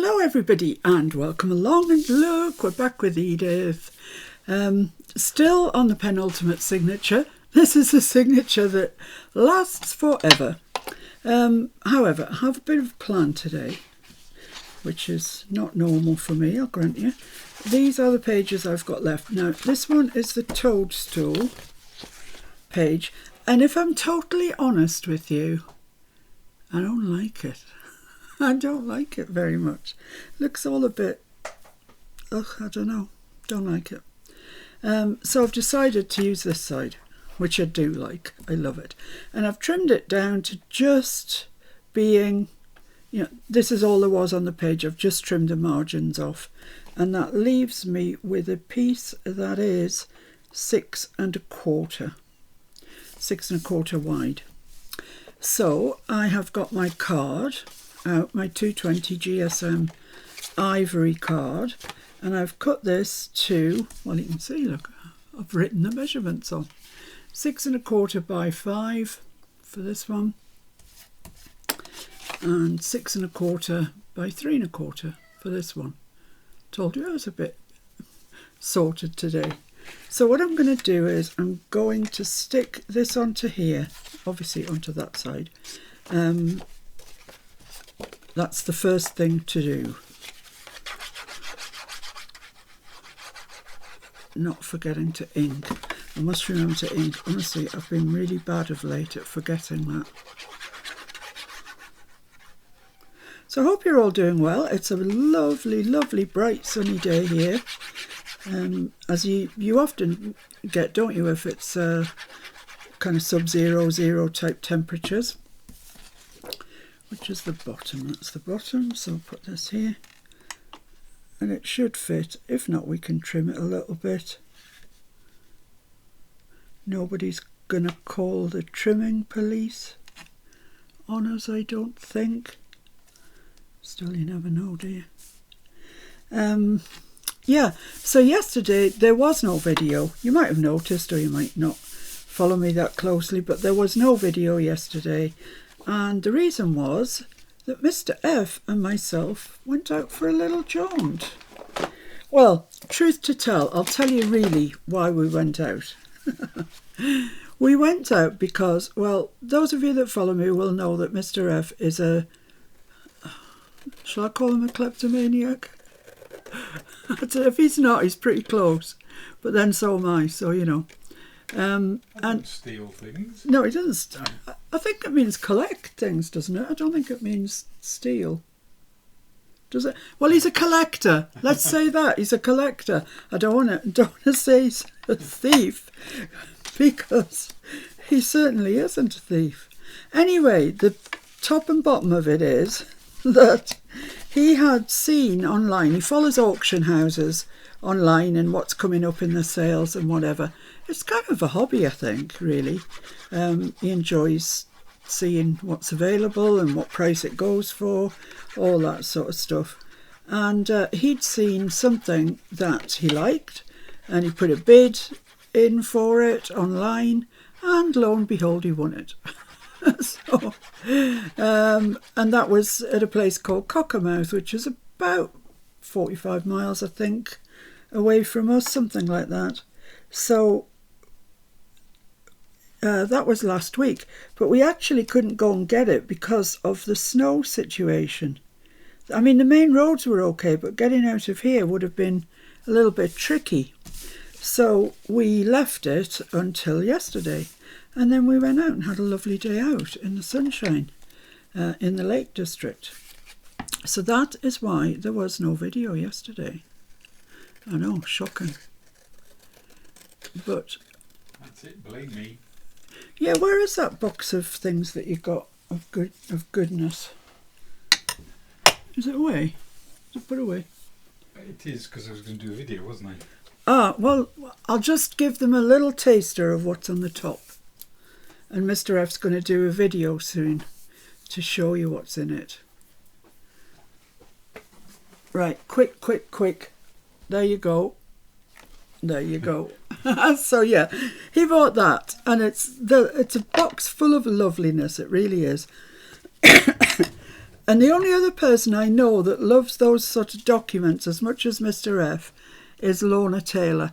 Hello everybody and welcome along, and look, we're back with Edith. Still on the penultimate signature. This is a signature that lasts forever. However, I have a bit of a plan today, which is not normal for me, I'll grant you. These are the pages I've got left. Now, this one is the toadstool page, and if I'm totally honest with you, I don't like it. I don't like it very much. Looks all a bit, I don't know, don't like it. So I've decided to use this side, which I do like. I love it. And I've trimmed it down to just being, this is all there was on the page. I've just trimmed the margins off. And that leaves me with a piece that is 6 1/4. 6 1/4 wide. So I have got my card out, my 220 GSM ivory card, and I've cut this to, well, you can see, look, I've written the measurements on. 6 1/4 by 5 for this one, and 6 1/4 by 3 1/4 for this one. Told you I was a bit sorted today. So what I'm going to do is I'm going to stick this onto here, obviously onto that side. That's the first thing to do. Not forgetting to ink. I must remember to ink. Honestly, I've been really bad of late at forgetting that. So I hope you're all doing well. It's a lovely, lovely, bright, sunny day here. As you often get, don't you, if it's kind of sub-zero, zero type temperatures. Which is the bottom? That's the bottom. So I'll put this here. And it should fit. If not, we can trim it a little bit. Nobody's going to call the trimming police on us, I don't think. Still, you never know, do you? Yeah, so yesterday there was no video. You might have noticed, or you might not follow me that closely, but there was no video yesterday. And the reason was that Mr. F and myself went out for a little jaunt. Well, truth to tell, I'll tell you really why we went out. We went out because, well, those of you that follow me will know that Mr. F is a, shall I call him a kleptomaniac? If he's not, he's pretty close. But then so am I, so you know. And steal things. No, it doesn't. I think it means collect things, doesn't it? I don't think it means steal. Does it? Well, he's a collector. Let's say that he's a collector. I don't want to say he's a thief, because he certainly isn't a thief. Anyway, the top and bottom of it is that he had seen online. He follows auction houses online and what's coming up in the sales and whatever. It's kind of a hobby, I think, really. He enjoys seeing what's available and what price it goes for, all that sort of stuff. And he'd seen something that he liked, and he put a bid in for it online, and lo and behold, he won it. So, and that was at a place called Cockermouth, which is about 45 miles, I think, away from us, something like that. So that was last week, but we actually couldn't go and get it because of the snow situation. I mean, the main roads were okay, but getting out of here would have been a little bit tricky. So we left it until yesterday, and then we went out and had a lovely day out in the sunshine in the Lake District. So that is why there was no video yesterday. I know, shocking. But that's it, blame me. Yeah, where is that box of things that you got of goodness? Is it away? Is it put away? It is, because I was going to do a video, wasn't I? Ah, well, I'll just give them a little taster of what's on the top. And Mr. F's going to do a video soon to show you what's in it. Right, quick. There you go. There you go. So yeah, he bought that, and it's a box full of loveliness. It really is. And the only other person I know that loves those sort of documents as much as Mr. F is Lorna Taylor.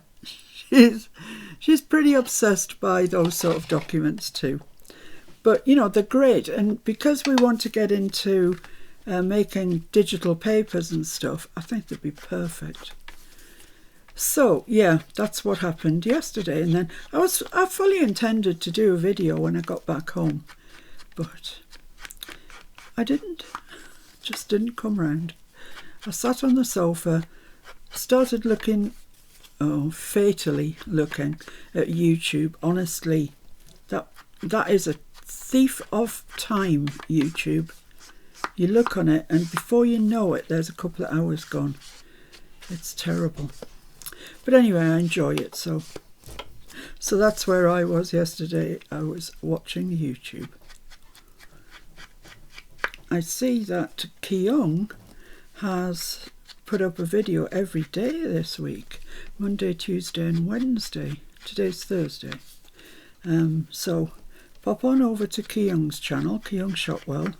She's pretty obsessed by those sort of documents too. But, you know, they're great. And because we want to get into making digital papers and stuff, I think they'd be perfect. So, yeah, that's what happened yesterday. And then I fully intended to do a video when I got back home. But I didn't. Just didn't come round. I sat on the sofa, started looking, fatally looking at YouTube. Honestly, that is a thief of time, YouTube. You look on it and before you know it, there's a couple of hours gone. It's terrible. But anyway, I enjoy it. So that's where I was yesterday. I was watching YouTube. I see that Kyung has put up a video every day this week. Monday, Tuesday and Wednesday. Today's Thursday. So pop on over to Kyung's channel, Kyung Shotwell,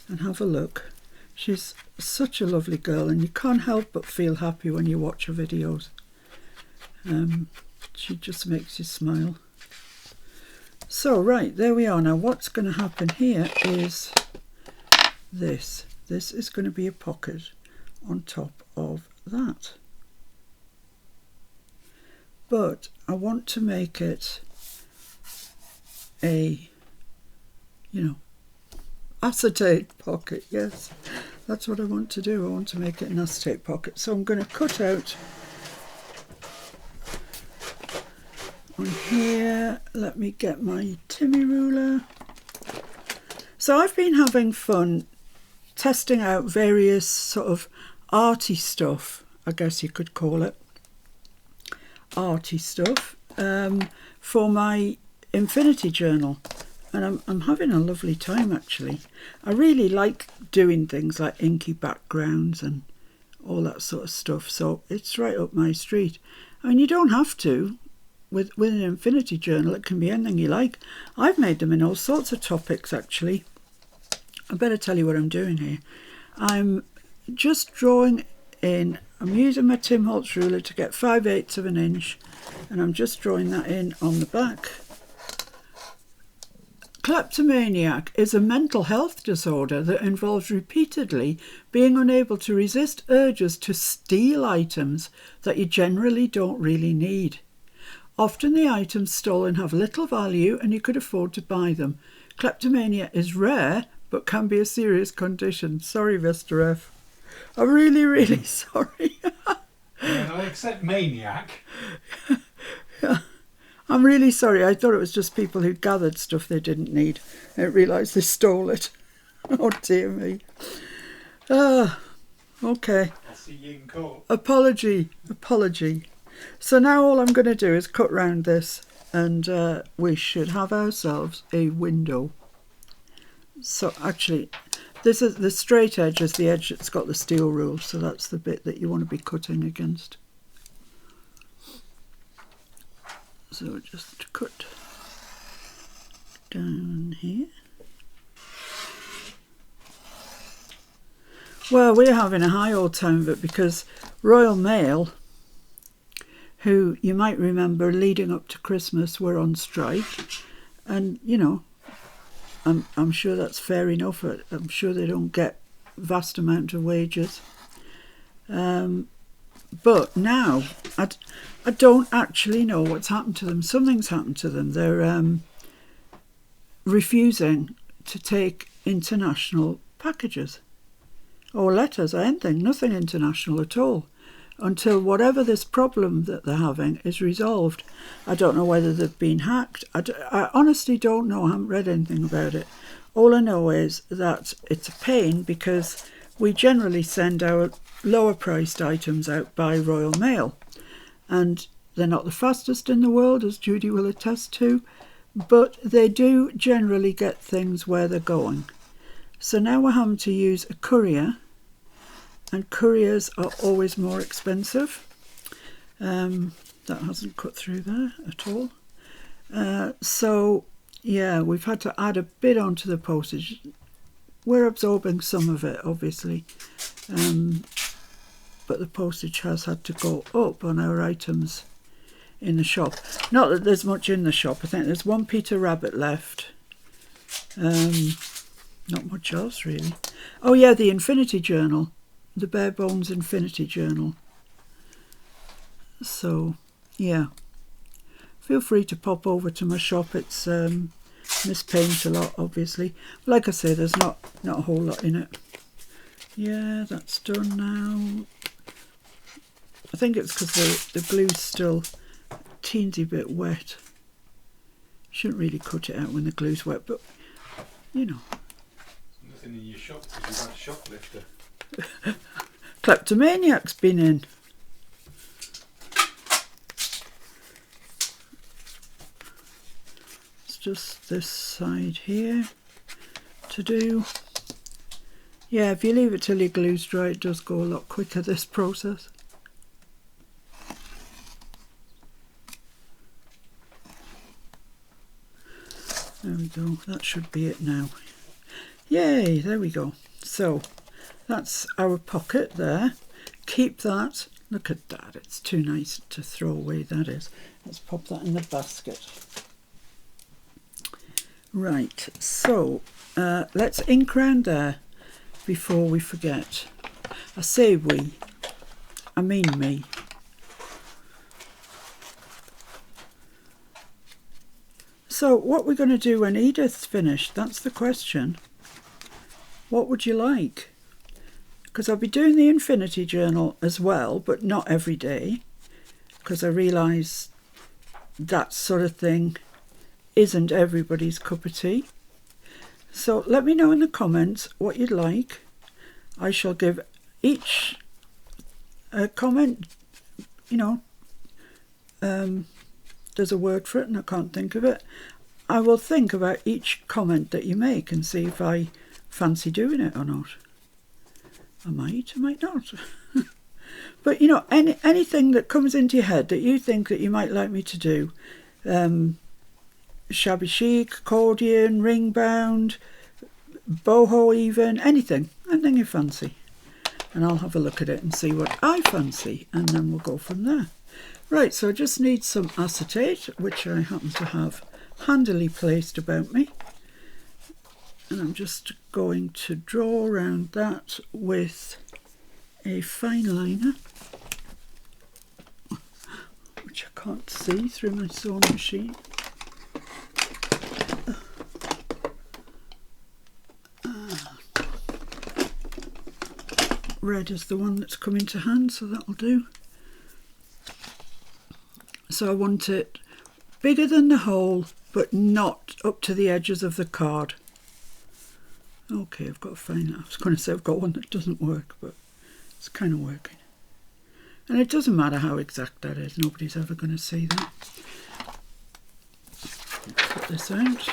and have a look. She's such a lovely girl and you can't help but feel happy when you watch her videos. She just makes you smile. So right, there we are. Now what's going to happen here is this. This is going to be a pocket on top of that. But I want to make it a, acetate pocket. Yes, that's what I want to do. I want to make it an acetate pocket. So I'm going to cut out on here. Let me get my Timmy ruler. So I've been having fun testing out various sort of arty stuff, I guess you could call it. Arty stuff for my infinity journal. And I'm having a lovely time actually. I really like doing things like inky backgrounds and all that sort of stuff. So it's right up my street. I mean, you don't have to. With an infinity journal, it can be anything you like. I've made them in all sorts of topics actually. I better tell you what I'm doing here. I'm just drawing in. I'm using my Tim Holtz ruler to get 5/8 of an inch. And I'm just drawing that in on the back. Kleptomaniac is a mental health disorder that involves repeatedly being unable to resist urges to steal items that you generally don't really need. Often the items stolen have little value and you could afford to buy them. Kleptomania is rare but can be a serious condition. Sorry, Mr. F. I'm really, really sorry. I accept maniac. Yeah. I'm really sorry. I thought it was just people who gathered stuff they didn't need. I didn't realise they stole it. Oh dear me. Okay. I'll see you in court. Apology. So now all I'm going to do is cut round this and we should have ourselves a window. So actually, this is the straight edge is the edge that's got the steel rule. So that's the bit that you want to be cutting against. So just cut down here. Well, we're having a high old time of it because Royal Mail, who you might remember leading up to Christmas were on strike, and I'm sure that's fair enough. I'm sure they don't get vast amount of wages. But now I don't actually know what's happened to them. Something's happened to them. They're refusing to take international packages or letters or anything. Nothing international at all until whatever this problem that they're having is resolved. I don't know whether they've been hacked. I honestly don't know. I haven't read anything about it. All I know is that it's a pain because we generally send our lower priced items out by Royal Mail. And they're not the fastest in the world, as Judy will attest to, but they do generally get things where they're going. So now we're having to use a courier, and couriers are always more expensive. That hasn't cut through there at all. So yeah, we've had to add a bit onto the postage. we're absorbing some of it, obviously, but the postage has had to go up on our items in the shop. Not that there's much in the shop. I think there's one Peter Rabbit left. Not much else really. Oh yeah, the Infinity Journal, the Bare Bones Infinity Journal. So yeah, feel free to pop over to my shop. It's Miss Paint a lot, obviously. Like I say, there's not a whole lot in it. Yeah, that's done now. I think it's because the glue's still a teensy bit wet. Shouldn't really cut it out when the glue's wet, but you know. There's nothing in your shop because you've had a shoplifter. Kleptomaniac's been in. It's just this side here to do. Yeah, if you leave it till your glue's dry, it does go a lot quicker, this process. There we go, that should be it now. Yay, there we go. So that's our pocket there. Keep that. Look at that, it's too nice to throw away, that is. Let's pop that in the basket. Right, so let's ink round there before we forget. I say we, I mean me. So what we're going to do when Edith's finished, that's the question. What would you like? Because I'll be doing the Infinity Journal as well, but not every day, because I realise that sort of thing isn't everybody's cup of tea. So let me know in the comments what you'd like. I shall give each comment, you know, there's a word for it and I can't think of it. I will think about each comment that you make and see if I fancy doing it or not. I might not. But you know, anything that comes into your head that you think that you might like me to do, shabby chic, accordion, ring bound, boho even, anything you fancy. And I'll have a look at it and see what I fancy, and then we'll go from there. Right, so I just need some acetate, which I happen to have handily placed about me. And I'm just going to draw around that with a fine liner, which I can't see through my sewing machine. Red is the one that's coming to hand, so that'll do. So I want it bigger than the hole, but not up to the edges of the card. Okay, I've got a fine. I was going to say I've got one that doesn't work, but it's kind of working. And it doesn't matter how exact that is. Nobody's ever going to see that. Let's put this out.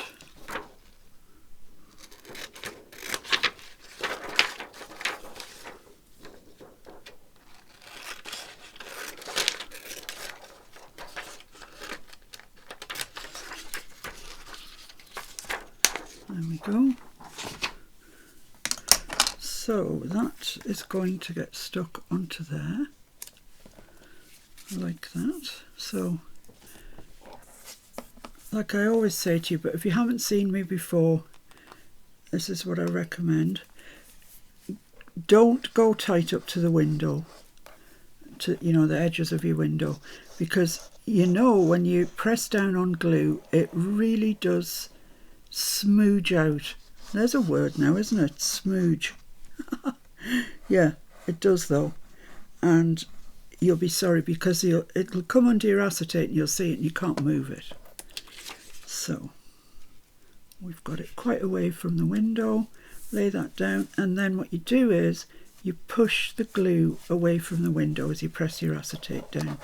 There we go. So that is going to get stuck onto there, like that. So, like I always say to you, but if you haven't seen me before, this is what I recommend. Don't go tight up to the window, to, you know, the edges of your window, because you know when you press down on glue, it really does smooge out. There's a word now, isn't it? Smooge. Yeah, it does though, and you'll be sorry because it'll come under your acetate and you'll see it and you can't move it. So we've got it quite away from the window. Lay that down, and then what you do is you push the glue away from the window as you press your acetate down.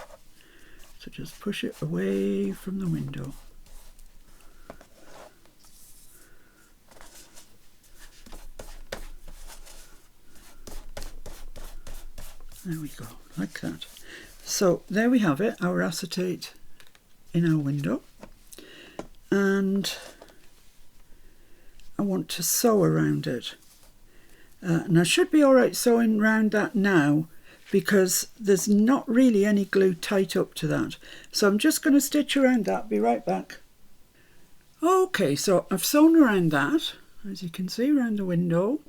So just push it away from the window. There we go, like that. So there we have it, our acetate in our window. And I want to sew around it. And I should be all right sewing round that now, because there's not really any glue tight up to that. So I'm just going to stitch around that. Be right back. Okay, so I've sewn around that, as you can see, around the window.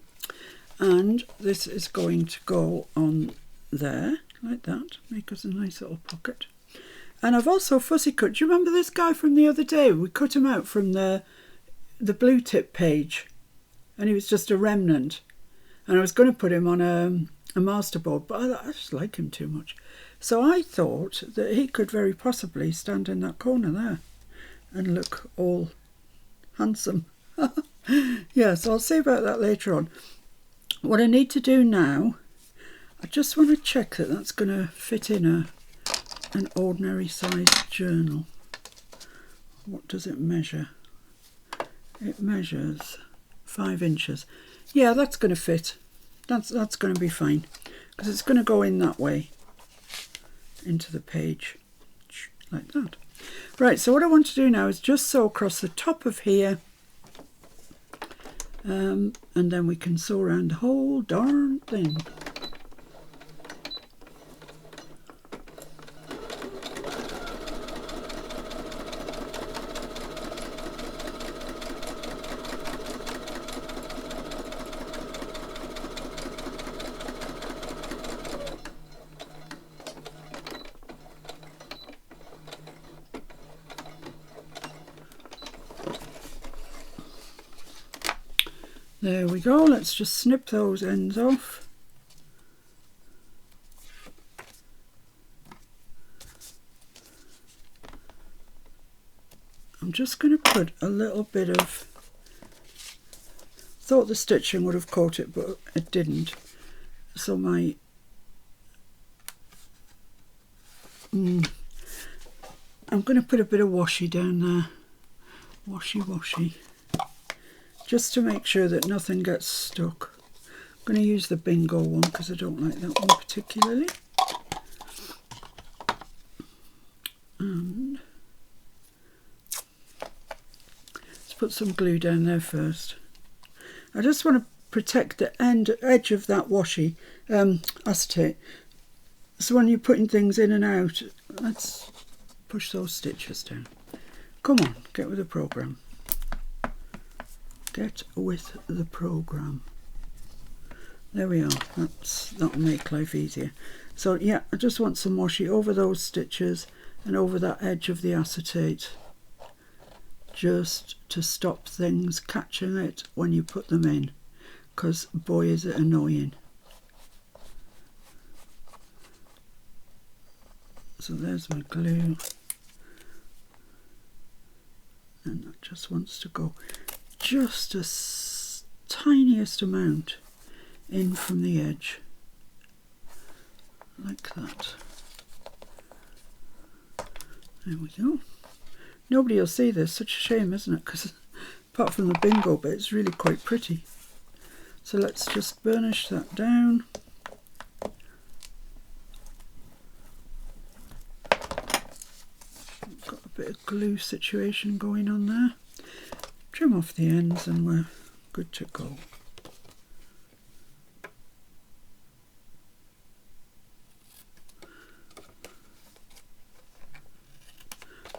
And this is going to go on there, like that. Make us a nice little pocket. And I've also fussy cut. Do you remember this guy from the other day? We cut him out from the blue tip page. And he was just a remnant. And I was going to put him on a masterboard, but I just like him too much. So I thought that he could very possibly stand in that corner there and look all handsome. Yes, I'll see about that later on. What I need to do now, I just want to check that that's going to fit in an ordinary sized journal. What does it measure? It measures 5 inches. Yeah, that's going to fit. That's going to be fine, because it's going to go in that way into the page, like that. Right, so what I want to do now is just sew across the top of here, and then we can sew around the whole darn thing. There we go, let's just snip those ends off. I'm just going to put a little bit of, thought the stitching would have caught it, but it didn't. So I'm going to put a bit of washi down there. Washi. Just to make sure that nothing gets stuck. I'm going to use the bingo one because I don't like that one particularly. And let's put some glue down there first. I just want to protect the edge of that washi acetate. So when you're putting things in and out, let's push those stitches down. Come on, get with the program. Get with the program. There we are. That'll make life easier. So yeah, I just want some washi over those stitches and over that edge of the acetate, just to stop things catching it when you put them in, because boy is it annoying. So there's my glue, and that just wants to go just a tiniest amount in from the edge, like that. There we go. Nobody will see this, such a shame, isn't it? Because apart from the bingo bit, it's really quite pretty. So let's just burnish that down. Got a bit of glue situation going on there. Trim off the ends and we're good to go.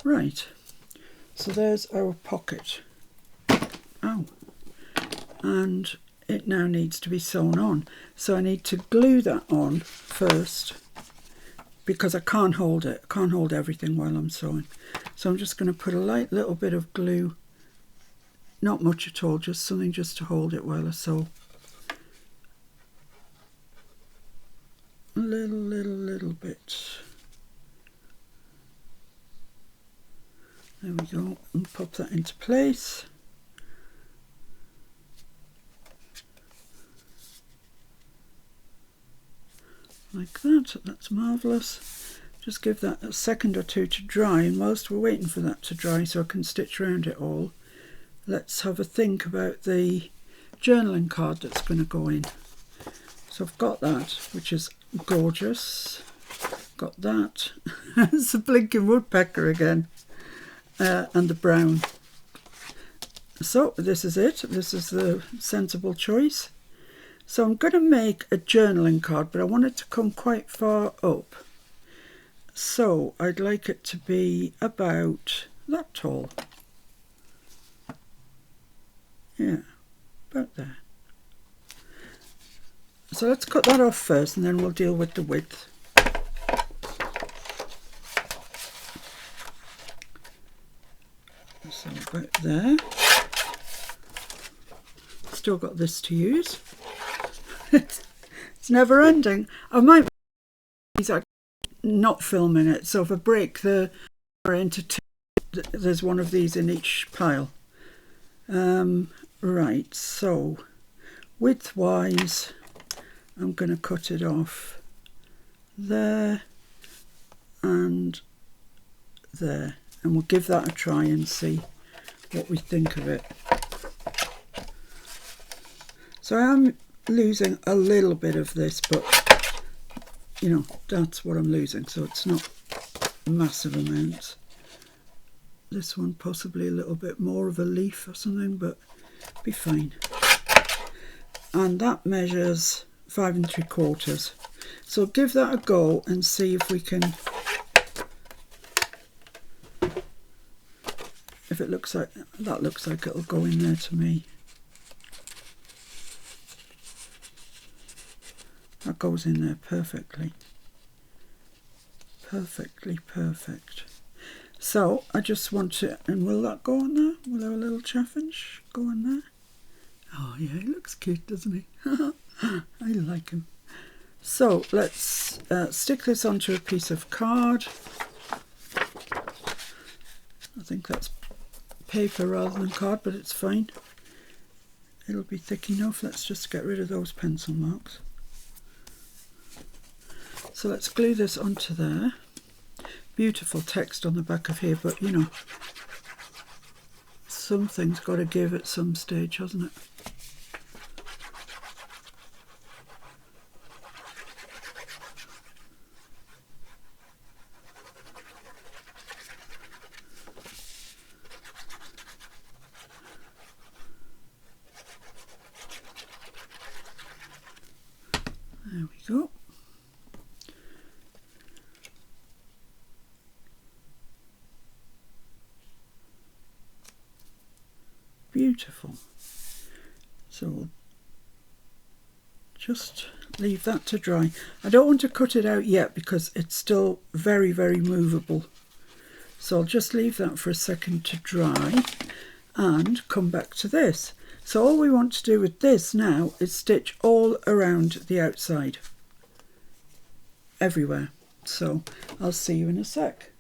Right, so there's our pocket. Oh, and it now needs to be sewn on. So I need to glue that on first, because I can't hold it. I can't hold everything while I'm sewing. So I'm just going to put a light little bit of glue. Not much at all, just something just to hold it while I sew. A little bit. There we go, and pop that into place. Like that, that's marvellous. Just give that a second or two to dry, and whilst we're waiting for that to dry so I can stitch around it all, let's have a think about the journaling card that's going to go in. So I've got that, which is gorgeous. Got that. It's a blinking woodpecker again. And the brown. So this is it. This is the sensible choice. So I'm going to make a journaling card, but I want it to come quite far up. So I'd like it to be about that tall. Yeah, about there. So let's cut that off first and then we'll deal with the width. So about there. Still got this to use. It's never ending. I might not filming it, so if I break the camera into two, there's one of these in each pile. Right, so width wise, I'm going to cut it off there and there, and we'll give that a try and see what we think of it. So I am losing a little bit of this, but you know, that's what I'm losing, so it's not a massive amount. This one possibly a little bit more of a leaf or something, but be fine. And that measures 5 3/4. So give that a go and see if we can, if it looks like, that looks like it'll go in there to me. That goes in there perfectly. Perfectly perfect. So I just want to, and will that go on there? Will our little chaffinch go on there? Oh yeah, he looks cute, doesn't he? I like him. So let's stick this onto a piece of card. I think that's paper rather than card, but it's fine. It'll be thick enough. Let's just get rid of those pencil marks. So let's glue this onto there. Beautiful text on the back of here, but you know, something's got to give at some stage, hasn't it? There we go. Beautiful. So we'll just leave that to dry. I don't want to cut it out yet because it's still very, very movable. So I'll just leave that for a second to dry and come back to this. So all we want to do with this now is stitch all around the outside, everywhere. So I'll see you in a sec.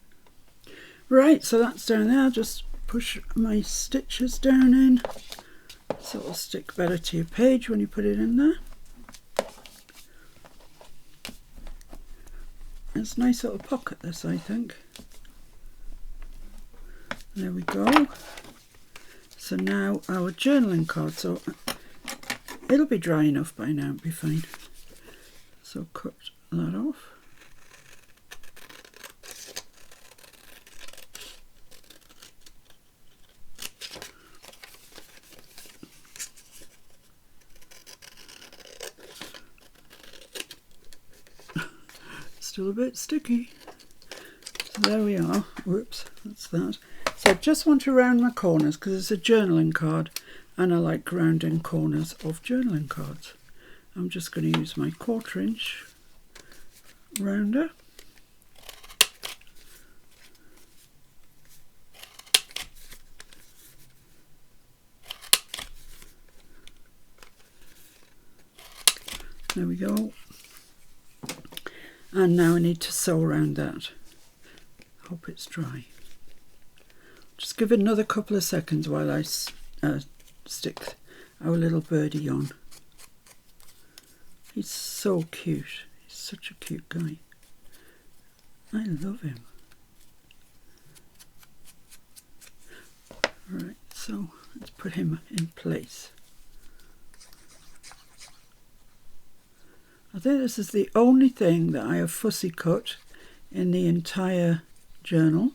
Right, so that's down there. I'll just push my stitches down in so it'll stick better to your page when you put it in there. It's a nice little pocket, this, I think. There we go. So now our journaling card, so it'll be dry enough by now, it'll be fine. So cut that off. Still a bit sticky. So there we are. Whoops, that's that. So I just want to round my corners because it's a journaling card and I like rounding corners of journaling cards. I'm just going to use my 1/4 inch rounder. There we go. And now I need to sew around that. Hope it's dry. Just give it another couple of seconds while I stick our little birdie on. He's so cute. He's such a cute guy. I love him. Right, so let's put him in place. I think this is the only thing that I have fussy cut in the entire journal,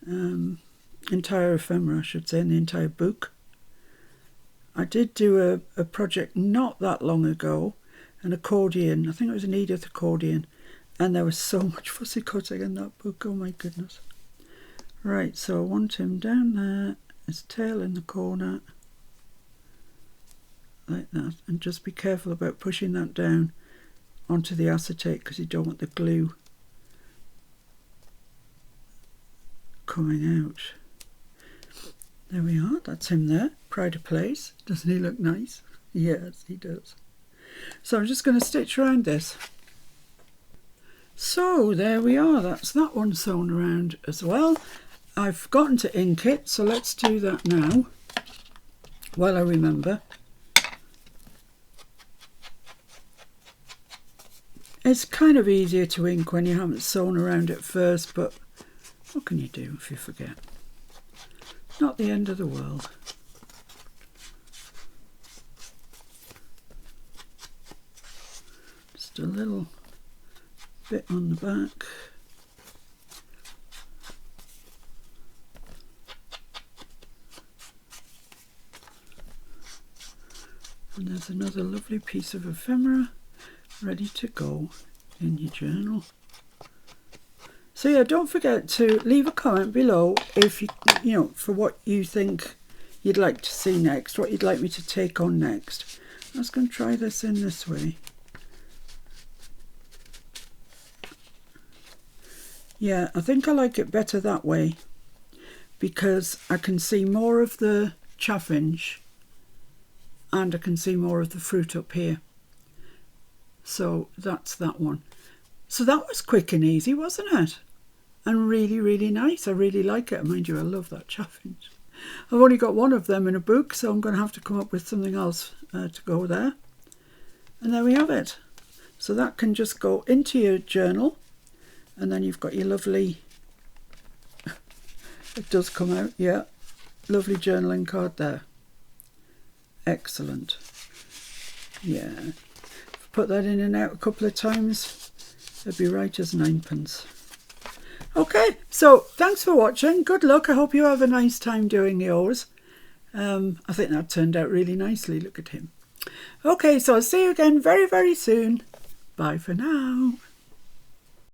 entire ephemera I should say, in the entire book. I did do a project not that long ago, an accordion. I think it was an Edith accordion. And there was so much fussy cutting in that book. Oh my goodness. Right, so I want him down there, his tail in the corner. Like that. And just be careful about pushing that down onto the acetate because you don't want the glue coming out. There we are, that's him there. Pride of place. Doesn't he look nice? Yes, he does. So I'm just going to stitch around this. So there we are, that's that one sewn around as well. I've forgotten to ink it, so let's do that now while I remember. It's kind of easier to ink when you haven't sewn around it first, but what can you do if you forget? Not the end of the world. Just a little bit on the back. And there's another lovely piece of ephemera ready to go in your journal. So yeah, don't forget to leave a comment below if you know, for what you think you'd like to see next, what you'd like me to take on next. I'm just going to try this in this way. Yeah, I think I like it better that way because I can see more of the chaffinch and I can see more of the fruit up here. So that's that one. So that was quick and easy, wasn't it? And really, really nice. I really like it. Mind you, I love that chaffinch. I've only got one of them in a book, so I'm going to have to come up with something else to go there. And there we have it. So that can just go into your journal. And then you've got your lovely, it does come out, yeah, lovely journaling card there. Excellent. Yeah. Put that in and out a couple of times, it'd be right as ninepence. Okay, so thanks for watching. Good luck. I hope you have a nice time doing yours. I think that turned out really nicely. Look at him. Okay, so I'll see you again very, very soon. Bye for now.